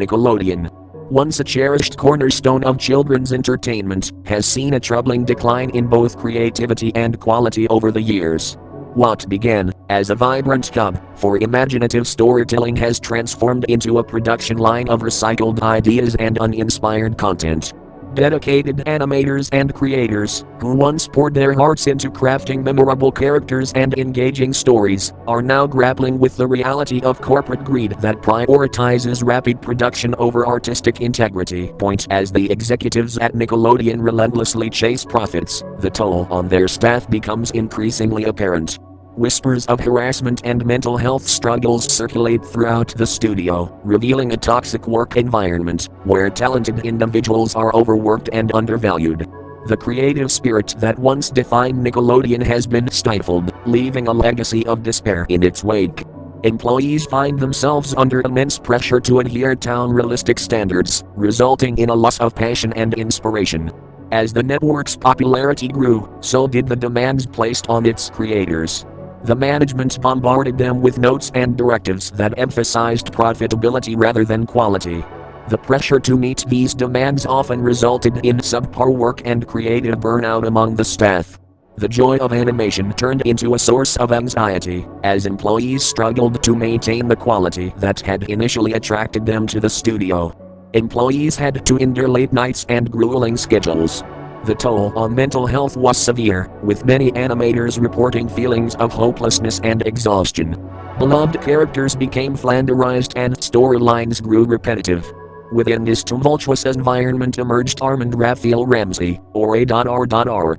Nickelodeon, once a cherished cornerstone of children's entertainment, has seen a troubling decline in both creativity and quality over the years. What began as a vibrant hub for imaginative storytelling has transformed into a production line of recycled ideas and uninspired content. Dedicated animators and creators, who once poured their hearts into crafting memorable characters and engaging stories, are now grappling with the reality of corporate greed that prioritizes rapid production over artistic integrity. As the executives at Nickelodeon relentlessly chase profits, the toll on their staff becomes increasingly apparent. Whispers of harassment and mental health struggles circulate throughout the studio, revealing a toxic work environment where talented individuals are overworked and undervalued. The creative spirit that once defined Nickelodeon has been stifled, leaving a legacy of despair in its wake. Employees find themselves under immense pressure to adhere to unrealistic standards, resulting in a loss of passion and inspiration. As the network's popularity grew, so did the demands placed on its creators. The management bombarded them with notes and directives that emphasized profitability rather than quality. The pressure to meet these demands often resulted in subpar work and creative burnout among the staff. The joy of animation turned into a source of anxiety, as employees struggled to maintain the quality that had initially attracted them to the studio. Employees had to endure late nights and grueling schedules. The toll on mental health was severe, with many animators reporting feelings of hopelessness and exhaustion. Beloved characters became flanderized and storylines grew repetitive. Within this tumultuous environment emerged Armand Raphael Ramsey, or A.R.R.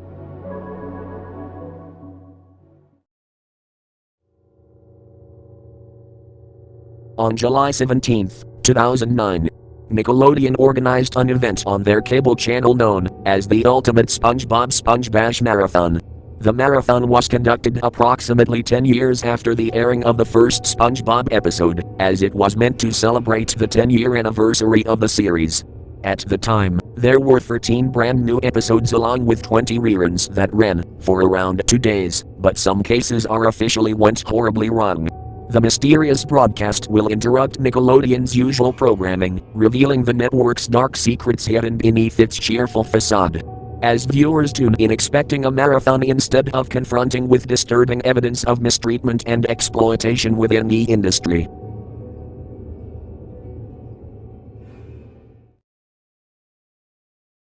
On July 17, 2009, Nickelodeon organized an event on their cable channel known as the Ultimate SpongeBob-SpongeBash Marathon. The marathon was conducted approximately 10 years after the airing of the first SpongeBob episode, as it was meant to celebrate the 10-year anniversary of the series. At the time, there were 13 brand new episodes along with 20 reruns that ran for around 2 days, but some cases are officially went horribly wrong. The mysterious broadcast will interrupt Nickelodeon's usual programming, revealing the network's dark secrets hidden beneath its cheerful facade. As viewers tune in expecting a marathon instead of confronting with disturbing evidence of mistreatment and exploitation within the industry.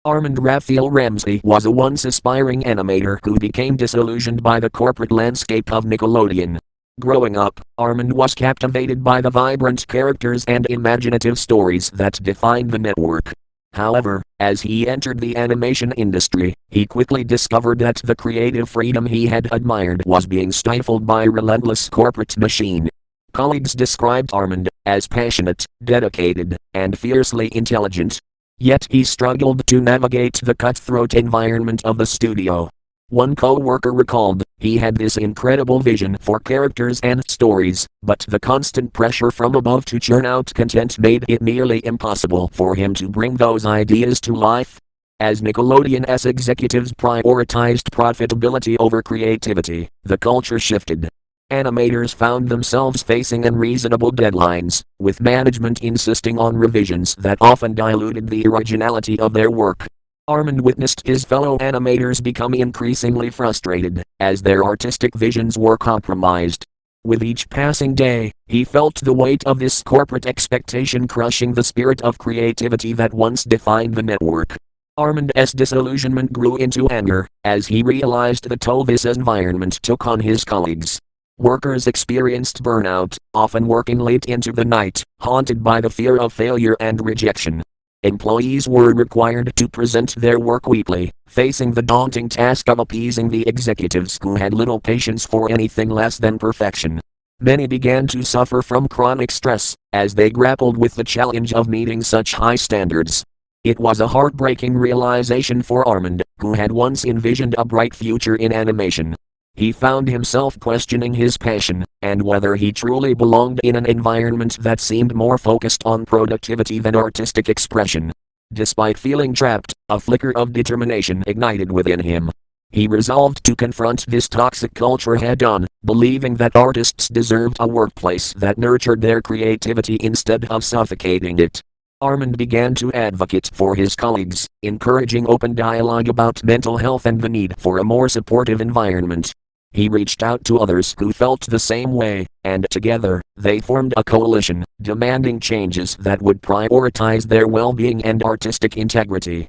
Armand Raphael Ramsey was a once aspiring animator who became disillusioned by the corporate landscape of Nickelodeon. Growing up, Armand was captivated by the vibrant characters and imaginative stories that defined the network. However, as he entered the animation industry, he quickly discovered that the creative freedom he had admired was being stifled by a relentless corporate machine. Colleagues described Armand as passionate, dedicated, and fiercely intelligent. Yet he struggled to navigate the cutthroat environment of the studio. One co-worker recalled, he had this incredible vision for characters and stories, but the constant pressure from above to churn out content made it nearly impossible for him to bring those ideas to life. As Nickelodeon's executives prioritized profitability over creativity, the culture shifted. Animators found themselves facing unreasonable deadlines, with management insisting on revisions that often diluted the originality of their work. Armand witnessed his fellow animators become increasingly frustrated, as their artistic visions were compromised. With each passing day, he felt the weight of this corporate expectation crushing the spirit of creativity that once defined the network. Armand's disillusionment grew into anger, as he realized the toll this environment took on his colleagues. Workers experienced burnout, often working late into the night, haunted by the fear of failure and rejection. Employees were required to present their work weekly, facing the daunting task of appeasing the executives who had little patience for anything less than perfection. Many began to suffer from chronic stress, as they grappled with the challenge of meeting such high standards. It was a heartbreaking realization for Armand, who had once envisioned a bright future in animation. He found himself questioning his passion, and whether he truly belonged in an environment that seemed more focused on productivity than artistic expression. Despite feeling trapped, a flicker of determination ignited within him. He resolved to confront this toxic culture head-on, believing that artists deserved a workplace that nurtured their creativity instead of suffocating it. Armand began to advocate for his colleagues, encouraging open dialogue about mental health and the need for a more supportive environment. He reached out to others who felt the same way, and together, they formed a coalition, demanding changes that would prioritize their well-being and artistic integrity.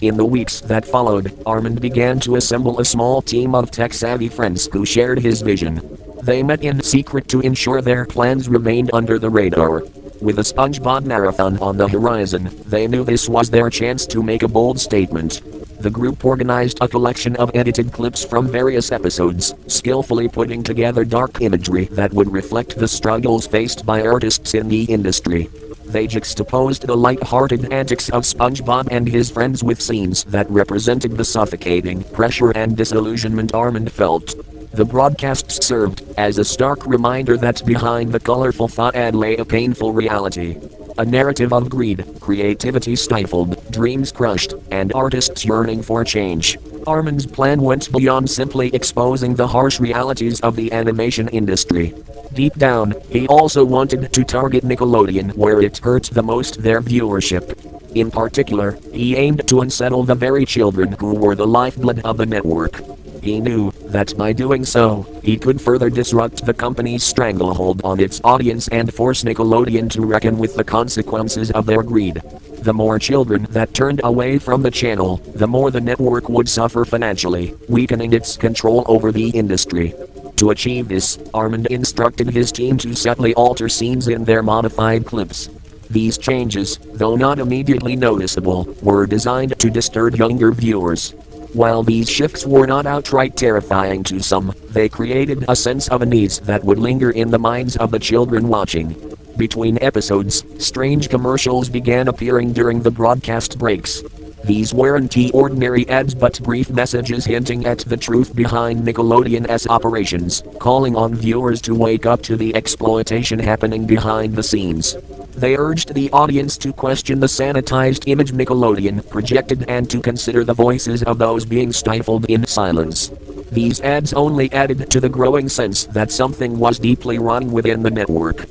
In the weeks that followed, Armand began to assemble a small team of tech-savvy friends who shared his vision. They met in secret to ensure their plans remained under the radar. With a SpongeBob marathon on the horizon, they knew this was their chance to make a bold statement. The group organized a collection of edited clips from various episodes, skillfully putting together dark imagery that would reflect the struggles faced by artists in the industry. They juxtaposed the light-hearted antics of SpongeBob and his friends with scenes that represented the suffocating pressure and disillusionment Armand felt. The broadcasts served as a stark reminder that behind the colorful facade lay a painful reality. A narrative of greed, creativity stifled, dreams crushed, and artists yearning for change. Armand's plan went beyond simply exposing the harsh realities of the animation industry. Deep down, he also wanted to target Nickelodeon where it hurt the most, their viewership. In particular, he aimed to unsettle the very children who were the lifeblood of the network. He knew that by doing so, he could further disrupt the company's stranglehold on its audience and force Nickelodeon to reckon with the consequences of their greed. The more children that turned away from the channel, the more the network would suffer financially, weakening its control over the industry. To achieve this, Armand instructed his team to subtly alter scenes in their modified clips. These changes, though not immediately noticeable, were designed to disturb younger viewers. While these shifts were not outright terrifying to some, they created a sense of unease that would linger in the minds of the children watching. Between episodes, strange commercials began appearing during the broadcast breaks. These weren't ordinary ads but brief messages hinting at the truth behind Nickelodeon's operations, calling on viewers to wake up to the exploitation happening behind the scenes. They urged the audience to question the sanitized image Nickelodeon projected and to consider the voices of those being stifled in silence. These ads only added to the growing sense that something was deeply wrong within the network.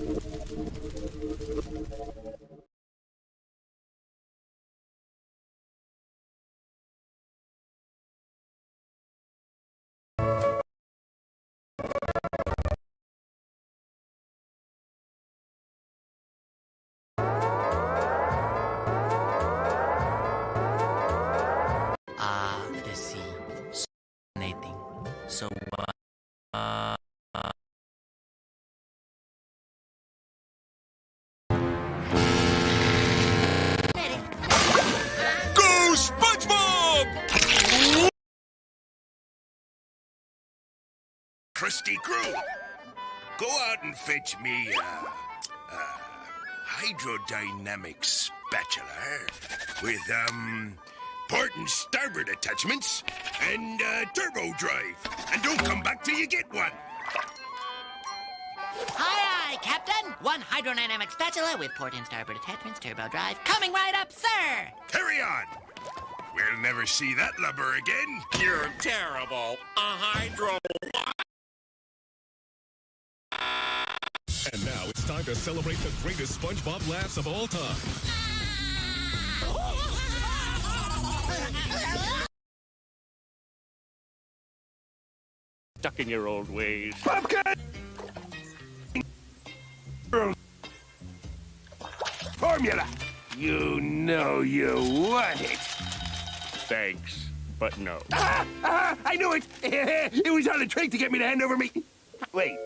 Let's see. Fascinating. So, Go SpongeBob! Krusty Crew, go out and fetch me a hydrodynamic spatula with, port and starboard attachments and turbo drive. And don't come back till you get one. Aye, Captain. One hydrodynamic spatula with port and starboard attachments, turbo drive. Coming right up, sir. Carry on. We'll never see that lubber again. You're terrible. A hydro. And now it's time to celebrate the greatest SpongeBob laughs of all time. Stuck in your old ways. Formula. You know you want it. Thanks, but no. I knew it. It was on a trick to get me to hand over me. Wait,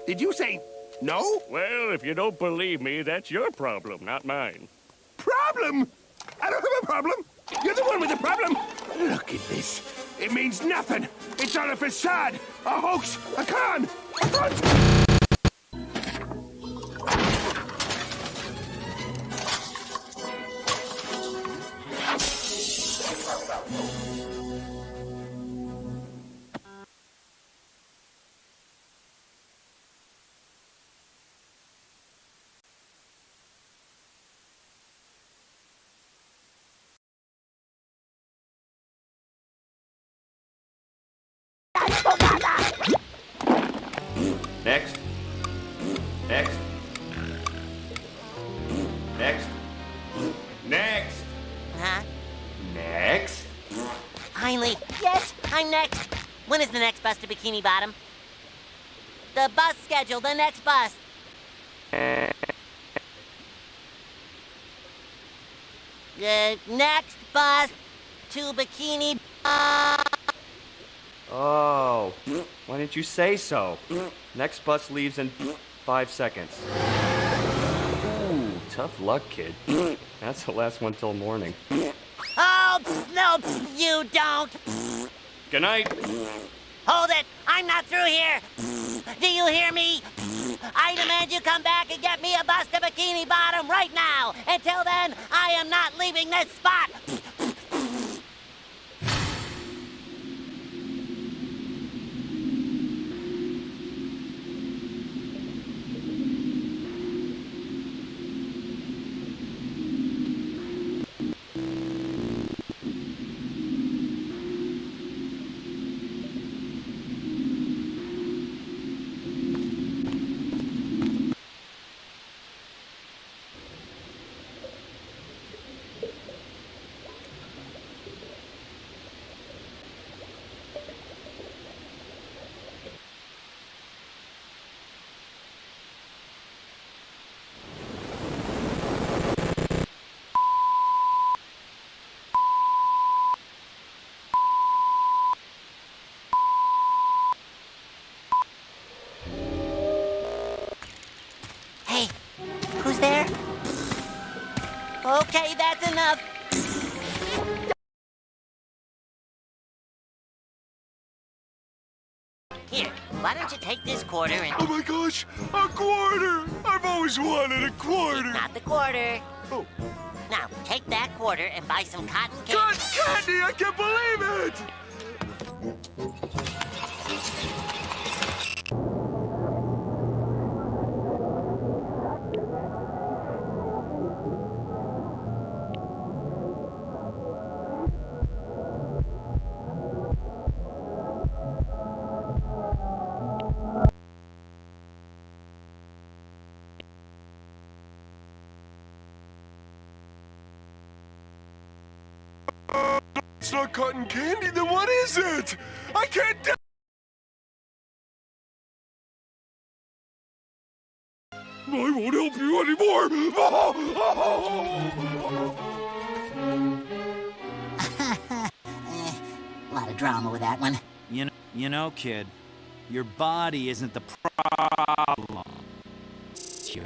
did you say no? Well, if you don't believe me, that's your problem, not mine. Problem? I don't have a problem. You're the one with the problem. Look at this. It means nothing. It's all a facade, a hoax, a con, a front. Next. Next. When is the next bus to Bikini Bottom? The bus schedule, the next bus. The next bus to Bikini Bottom. Oh, why didn't you say so? Next bus leaves in 5 seconds. Ooh, tough luck, kid. That's the last one till morning. Oh, no, you don't. Good night. Hold it! I'm not through here! Do you hear me? I demand you come back and get me a bus to Bikini Bottom right now! Until then, I am not leaving this spot! Hey, who's there? Okay, that's enough. Here, why don't you take this quarter and... Oh my gosh, a quarter! I've always wanted a quarter. Not the quarter. Oh. Now, take that quarter and buy some cotton candy. Cotton candy! I can't believe it! It's not cotton candy, then what is it? I can't do— I won't help you anymore! A lot of drama with that one. You know, kid, your body isn't the problem. It's your...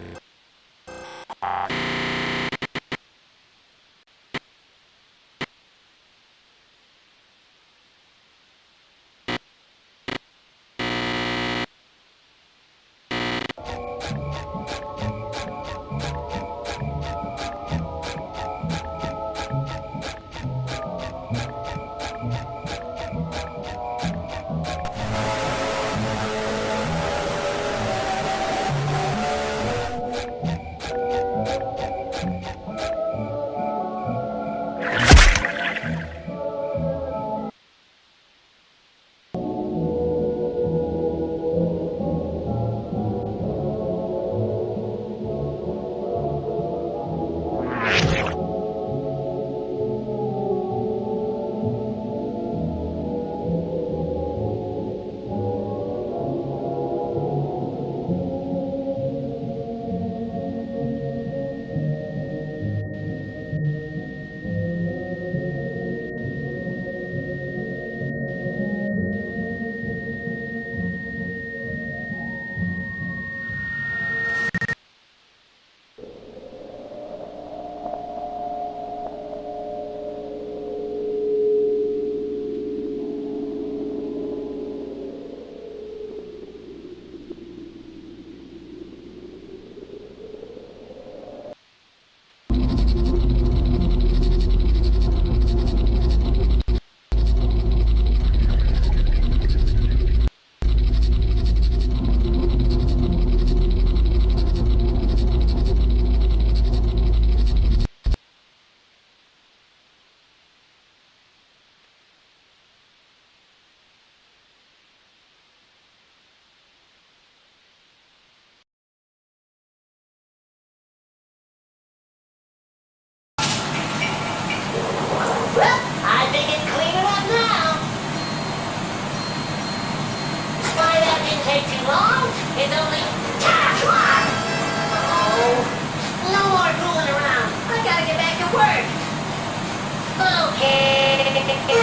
I'm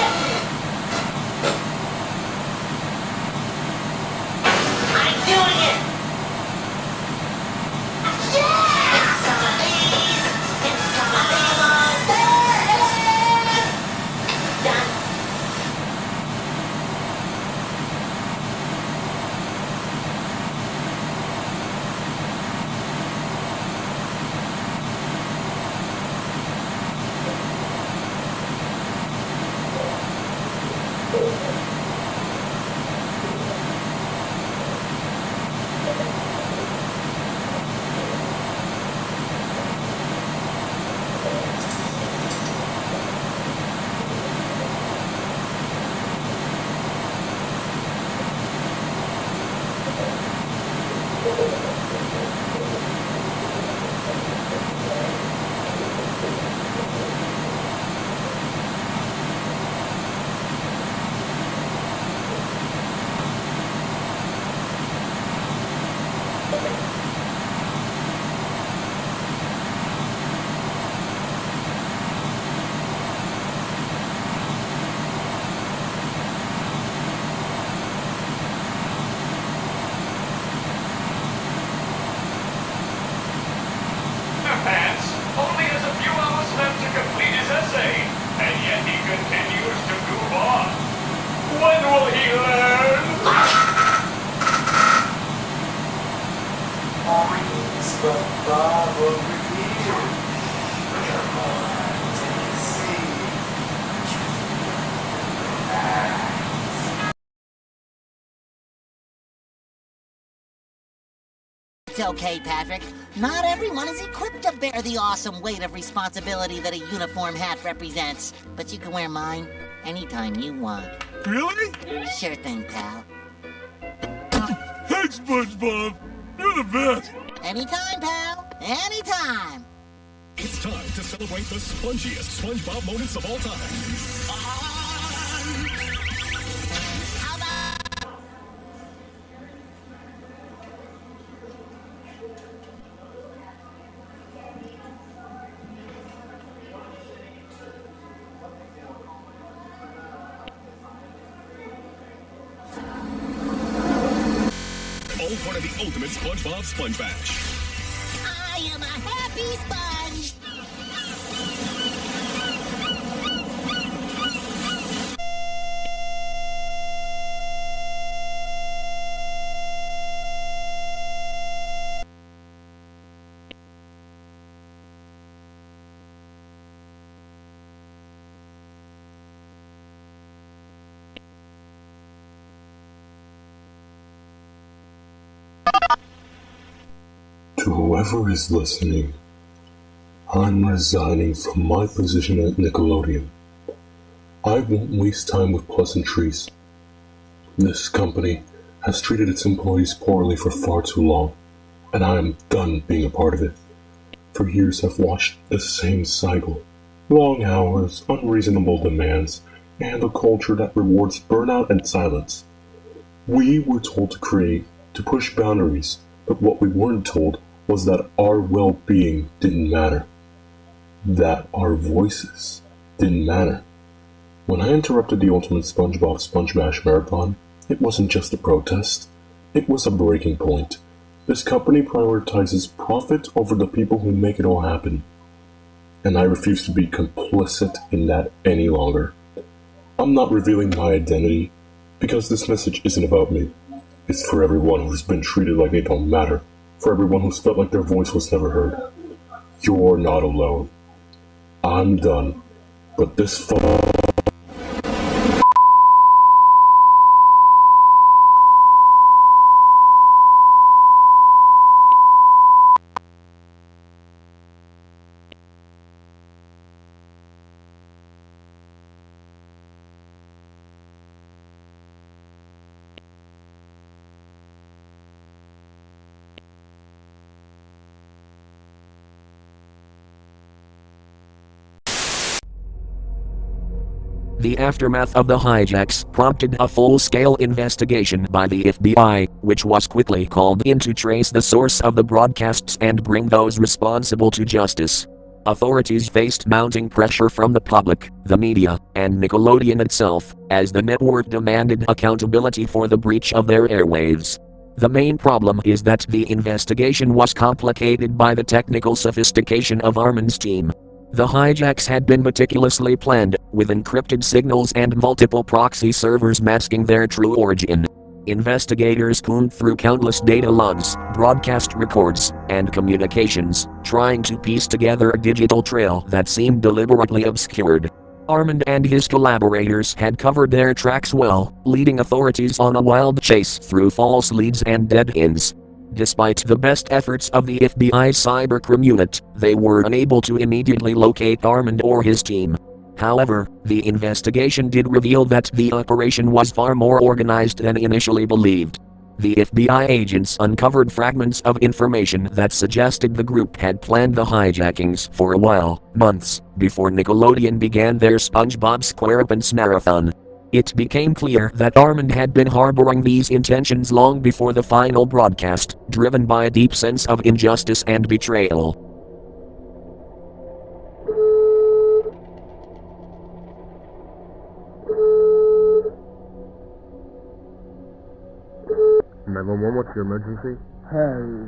doing it! Yeah! It's some of these! It's some of the monsters! Done. Pants only has a few hours left to complete his essay, and yet he continues to goof off. When will he learn? SpongeBob over here. Come on, take a seat. It's okay, Patrick. Not everyone is equipped to bear the awesome weight of responsibility that a uniform hat represents. But you can wear mine anytime you want. Really? Sure thing, pal. Thanks, SpongeBob. You're the best. Anytime, pal. Anytime. It's time to celebrate the spongiest SpongeBob moments of all time. How about... All part of the ultimate SpongeBob SpongeBash. I am a happy sponge. To whoever is listening, I'm resigning from my position at Nickelodeon. I won't waste time with pleasantries. This company has treated its employees poorly for far too long, and I am done being a part of it. For years I've watched the same cycle. Long hours, unreasonable demands, and a culture that rewards burnout and silence. We were told to create, to push boundaries, but what we weren't told was that our well-being didn't matter. That our voices didn't matter. When I interrupted the ultimate SpongeBob SpongeBash marathon, it wasn't just a protest. It was a breaking point. This company prioritizes profit over the people who make it all happen. And I refuse to be complicit in that any longer. I'm not revealing my identity, because this message isn't about me. It's for everyone who's been treated like they don't matter. For everyone who's felt like their voice was never heard. You're not alone. I'm done. But this fall... The aftermath of the hijacks prompted a full-scale investigation by the FBI, which was quickly called in to trace the source of the broadcasts and bring those responsible to justice. Authorities faced mounting pressure from the public, the media, and Nickelodeon itself, as the network demanded accountability for the breach of their airwaves. The main problem is that the investigation was complicated by the technical sophistication of Armin's team. The hijacks had been meticulously planned, with encrypted signals and multiple proxy servers masking their true origin. Investigators combed through countless data logs, broadcast records, and communications, trying to piece together a digital trail that seemed deliberately obscured. Armin and his collaborators had covered their tracks well, leading authorities on a wild chase through false leads and dead ends. Despite the best efforts of the FBI's cybercrime unit, they were unable to immediately locate Armin or his team. However, the investigation did reveal that the operation was far more organized than initially believed. The FBI agents uncovered fragments of information that suggested the group had planned the hijackings for a while, months, before Nickelodeon began their SpongeBob SquarePants marathon. It became clear that Armin had been harboring these intentions long before the final broadcast, driven by a deep sense of injustice and betrayal. What's your emergency? Hey,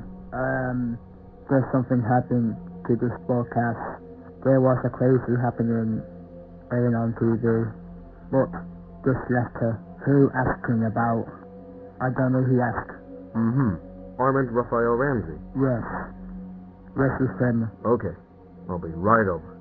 there's something happened to this broadcast. There was a crazy happening airing on TV. But this letter, who asking about? I don't know who asked. Armin Raphael Ramsey. Yes. Yes, it's him. Okay. I'll be right over.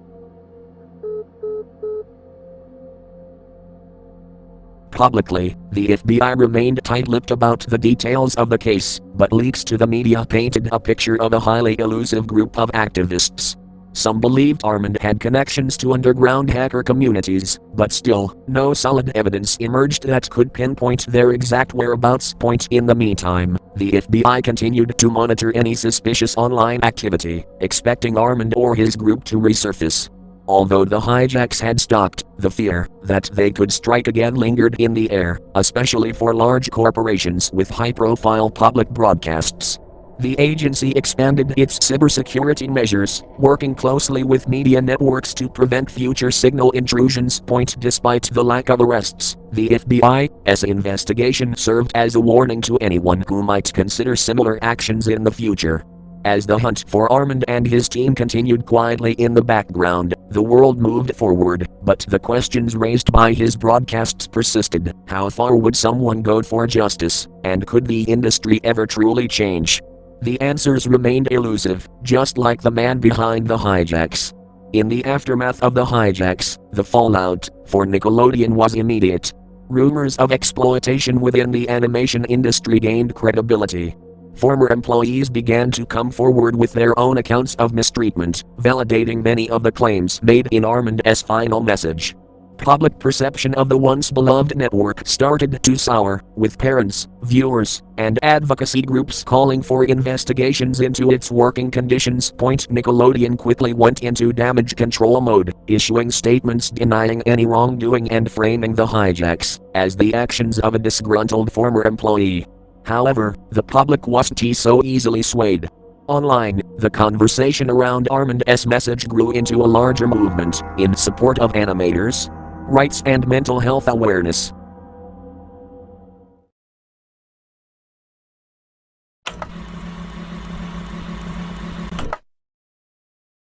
Publicly, the FBI remained tight-lipped about the details of the case, but leaks to the media painted a picture of a highly elusive group of activists. Some believed Armin had connections to underground hacker communities, but still, no solid evidence emerged that could pinpoint their exact whereabouts. In the meantime, the FBI continued to monitor any suspicious online activity, expecting Armin or his group to resurface. Although the hijacks had stopped, the fear that they could strike again lingered in the air, especially for large corporations with high-profile public broadcasts. The agency expanded its cybersecurity measures, working closely with media networks to prevent future signal intrusions. Despite the lack of arrests, the FBI's investigation served as a warning to anyone who might consider similar actions in the future. As the hunt for Armin and his team continued quietly in the background, the world moved forward, but the questions raised by his broadcasts persisted. How far would someone go for justice, and could the industry ever truly change? The answers remained elusive, just like the man behind the hijacks. In the aftermath of the hijacks, the fallout for Nickelodeon was immediate. Rumors of exploitation within the animation industry gained credibility. Former employees began to come forward with their own accounts of mistreatment, validating many of the claims made in Armin's final message. Public perception of the once beloved network started to sour, with parents, viewers, and advocacy groups calling for investigations into its working conditions. Nickelodeon quickly went into damage control mode, issuing statements denying any wrongdoing and framing the hijacks as the actions of a disgruntled former employee. However, the public wasn't so easily swayed. Online, the conversation around Armin's message grew into a larger movement in support of animators' rights and mental health awareness.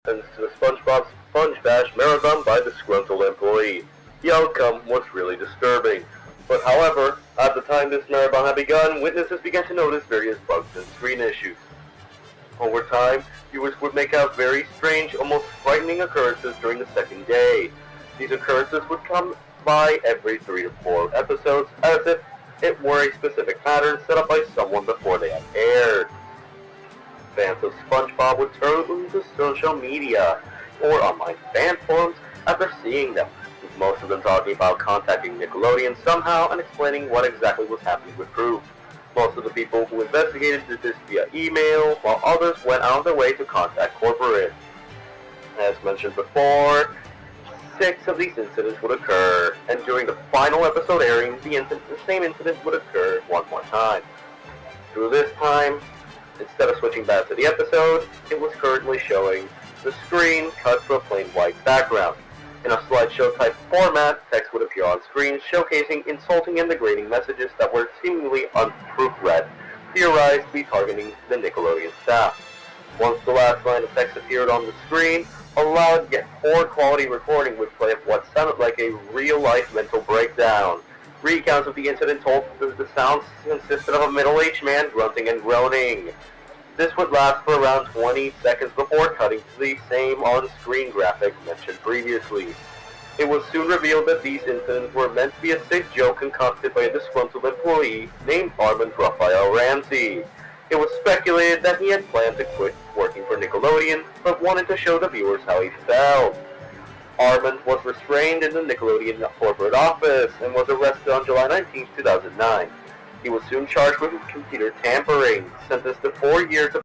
Thanks to the SpongeBob marathon by disgruntled employee. The outcome was really disturbing. But however, at the time this marathon had begun, witnesses began to notice various bugs and screen issues. Over time, viewers would make out very strange, almost frightening occurrences during the second day. These occurrences would come by every 3 to 4 episodes, as if it were a specific pattern set up by someone before they had aired. Fans of SpongeBob would turn to social media or online fan forums after seeing them, with most of them talking about contacting Nickelodeon somehow and explaining what exactly was happening with proof. Most of the people who investigated did this via email, while others went out of their way to contact corporate. As mentioned before, 6 of these incidents would occur, and during the final episode airing, the same incident would occur one more time. Through this time, instead of switching back to the episode, it was currently showing the screen cut to a plain white background. In a slideshow type format, text would appear on screen showcasing insulting and degrading messages that were seemingly unproofread, theorized to be targeting the Nickelodeon staff. Once the last line of text appeared on the screen, a loud yet poor quality recording would play of what sounded like a real-life mental breakdown. Recounts of the incident told that the sounds consisted of a middle-aged man grunting and groaning. This would last for around 20 seconds before cutting to the same on-screen graphic mentioned previously. It was soon revealed that these incidents were meant to be a sick joke concocted by a disgruntled employee named Armand Raphael Ramsey. It was speculated that he had planned to quit working for Nickelodeon, but wanted to show the viewers how he felt. Armand was restrained in the Nickelodeon corporate office and was arrested on July 19, 2009. He was soon charged with computer tampering, sentenced to 4 years of...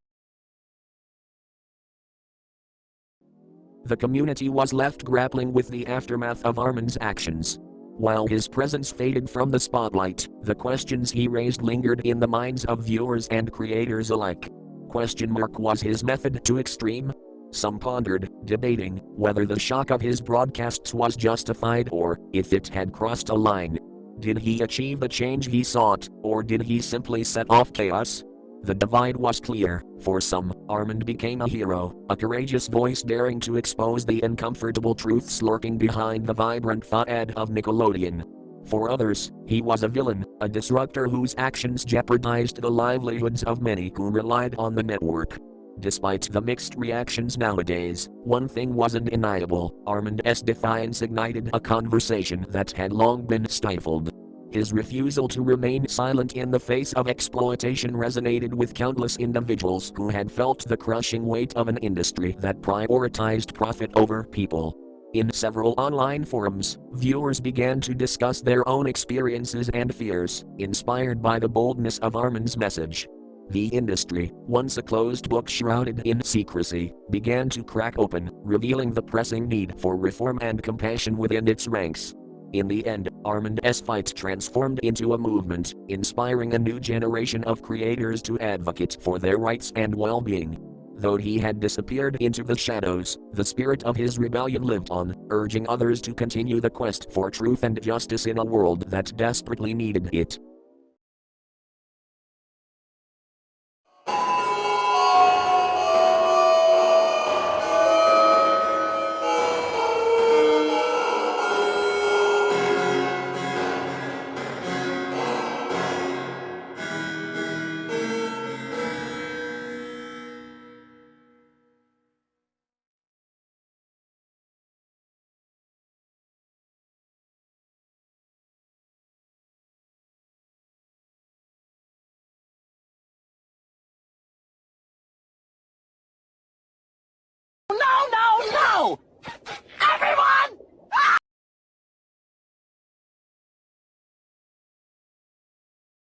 The community was left grappling with the aftermath of Armand's actions. While his presence faded from the spotlight, the questions he raised lingered in the minds of viewers and creators alike. Was his method too extreme? Some pondered, debating whether the shock of his broadcasts was justified or if it had crossed a line. Did he achieve the change he sought, or did he simply set off chaos? The divide was clear. For some, Armand became a hero, a courageous voice daring to expose the uncomfortable truths lurking behind the vibrant facade of Nickelodeon. For others, he was a villain, a disruptor whose actions jeopardized the livelihoods of many who relied on the network. Despite the mixed reactions nowadays, one thing was undeniable: Armand's defiance ignited a conversation that had long been stifled. His refusal to remain silent in the face of exploitation resonated with countless individuals who had felt the crushing weight of an industry that prioritized profit over people. In several online forums, viewers began to discuss their own experiences and fears, inspired by the boldness of Armand's message. The industry, once a closed book shrouded in secrecy, began to crack open, revealing the pressing need for reform and compassion within its ranks. In the end, Armand's fight transformed into a movement, inspiring a new generation of creators to advocate for their rights and well-being. Though he had disappeared into the shadows, the spirit of his rebellion lived on, urging others to continue the quest for truth and justice in a world that desperately needed it.